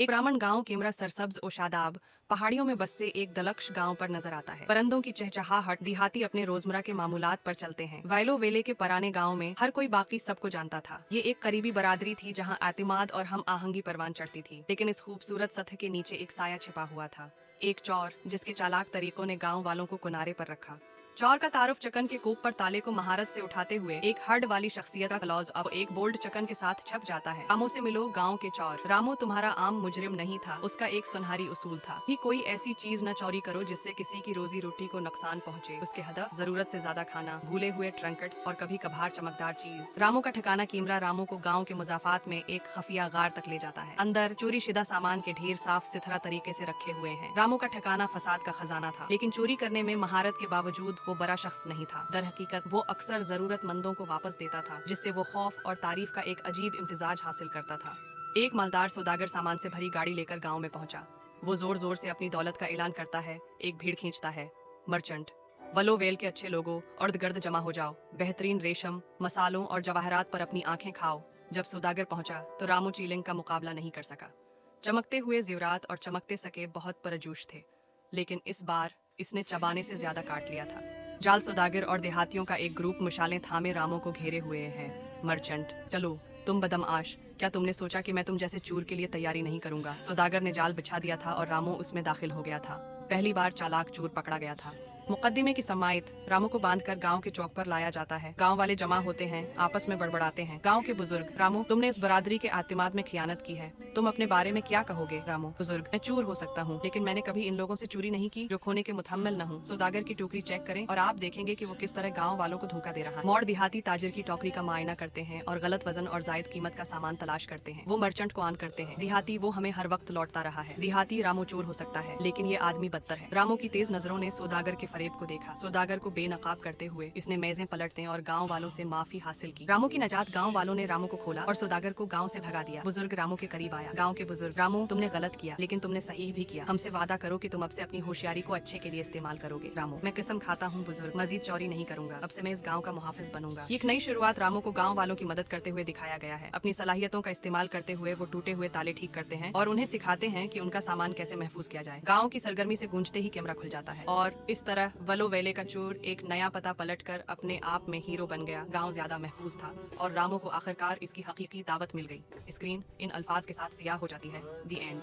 एक ब्राह्मण गांव केमरा सरसब्ज और शादाब पहाड़ियों में बसे एक दलक्ष गांव पर नजर आता है। परिंदों की चहचहाहट, देहाती अपने रोजमर्रा के मामूलात पर चलते हैं। वैलो वेले के पुराने गांव में हर कोई बाकी सबको जानता था। ये एक करीबी बरादरी थी जहां एतिमाद और हम आहंगी परवान चढ़ती थी। लेकिन इस खूबसूरत सतह के नीचे एक साया छिपा हुआ था, एक चौर जिसके चालाक तरीकों ने गाँव वालों को किनारे पर रखा। चौर का तारुफ चकन के कोप पर ताले को महारत से उठाते हुए एक हर्ड वाली शख्सियत का क्लॉज अब एक बोल्ड चकन के साथ छप जाता है। रामो से मिलो गांव के चौर। रामो तुम्हारा आम मुजरिम नहीं था, उसका एक सुनहरी उसूल था कि कोई ऐसी चीज न चोरी करो जिससे किसी की रोजी रोटी को नुकसान पहुंचे। उसके हदफ जरूरत से ज्यादा खाना, भूले हुए ट्रंकेट्स और कभी कभार चमकदार चीज। रामो का ठिकाना कीमरा रामो को गाँव के मुजाफात में एक खफिया गार तक ले जाता है। अंदर चोरी शुदा सामान के ढेर साफ सुथरा तरीके से रखे हुए हैं। रामो का ठिकाना फसाद का खजाना था, लेकिन चोरी करने में महारत के बावजूद वो बड़ा शख्स नहीं था। दर हकीकत वो अक्सर जरूरतमंदों को वापस देता था, जिससे वो खौफ और तारीफ का एक अजीब इम्तिजाज हासिल करता था। एक मालदार सौदागर सामान से भरी गाड़ी लेकर गांव में पहुंचा। वो जोर जोर से अपनी दौलत का ऐलान करता है। एक भीड़ खींचता है। मर्चेंट, वलो वेल के अच्छे लोगों, अर्द गर्द जमा हो जाओ। बेहतरीन रेशम, मसालों और जवाहरात पर अपनी आंखें खाओ। जब सौदागर पहुंचा तो रामू चीलिंग का मुकाबला नहीं कर सका। चमकते हुए जेवरात और चमकते सके बहुत परजोश थे, लेकिन इस बार इसने चबाने से ज्यादा काट लिया था। जाल सौदागर और देहातियों का एक ग्रुप मशालें थामे रामो को घेरे हुए हैं। मर्चेंट, चलो तुम बदमाश, क्या तुमने सोचा कि मैं तुम जैसे चूर के लिए तैयारी नहीं करूंगा? सौदागर ने जाल बिछा दिया था और रामो उसमें दाखिल हो गया था। पहली बार चालाक चूर पकड़ा गया था। मुकद्दमे की समाइत, रामो को बांधकर गांव के चौक पर लाया जाता है। गांव वाले जमा होते हैं, आपस में बड़बड़ाते हैं। गांव के बुजुर्ग, रामो तुमने उस बरादरी के आतिमाद में खियानत की है, तुम अपने बारे में क्या कहोगे? रामो, बुजुर्ग, मैं चूर हो सकता हूँ, लेकिन मैंने कभी इन लोगों से चोरी नहीं की जो खोने के मुतहम्मिल न हूँ। सौदागर की टोकरी चेक करें और आप देखेंगे कि वो किस तरह गाँव वालों को धोखा दे रहा है। मौड़ देहाती ताजिर की टोकरी का मुआयना करते हैं और गलत वजन और जायद कीमत का सामान तलाश करते हैं। वो मर्चेंट को ऑन करते हैं। देहाती, वो हमें हर वक्त लौटता रहा है। देहाती, रामो चोर हो सकता है, लेकिन ये आदमी बदतर है। रामो की तेज नजरों ने सौदागर के फरेब को देखा। सौदागर को बेनकाब करते हुए इसने मेजें पलटने और गांव वालों से माफी हासिल की। रामो की नजात, गांव वालों ने रामो को खोला और सौदागर को गांव से भगा दिया। बुजुर्ग रामो के करीब आया। गांव के बुजुर्ग, रामो तुमने गलत किया, लेकिन तुमने सही भी किया। हमसे वादा करो कि तुम अब से अपनी होशियारी को अच्छे के लिए इस्तेमाल करोगे। रामो, मैं कसम खाता हूँ बुजुर्ग, मजीद चोरी नहीं करूंगा। अब से मैं इस गाँव का मुहाफिज बनूंगा। एक नई शुरुआत रामो को गाँव वालों की मदद करते हुए दिखाया गया है। अपनी सलाहियतों का इस्तेमाल करते हुए वो टूटे हुए ताले ठीक करते हैं और उन्हें सिखाते हैं कि उनका सामान कैसे महफूज किया जाए। गाँव की सरगर्मी से गूंजते ही कैमरा खुल जाता है और इस तरह वलो वेले का चोर एक नया पता पलटकर अपने आप में हीरो बन गया। गांव ज्यादा महफूज था और रामो को आखिरकार इसकी हकीकी दावत मिल गई। स्क्रीन इन अल्फाज के साथ सियाह हो जाती है। The end.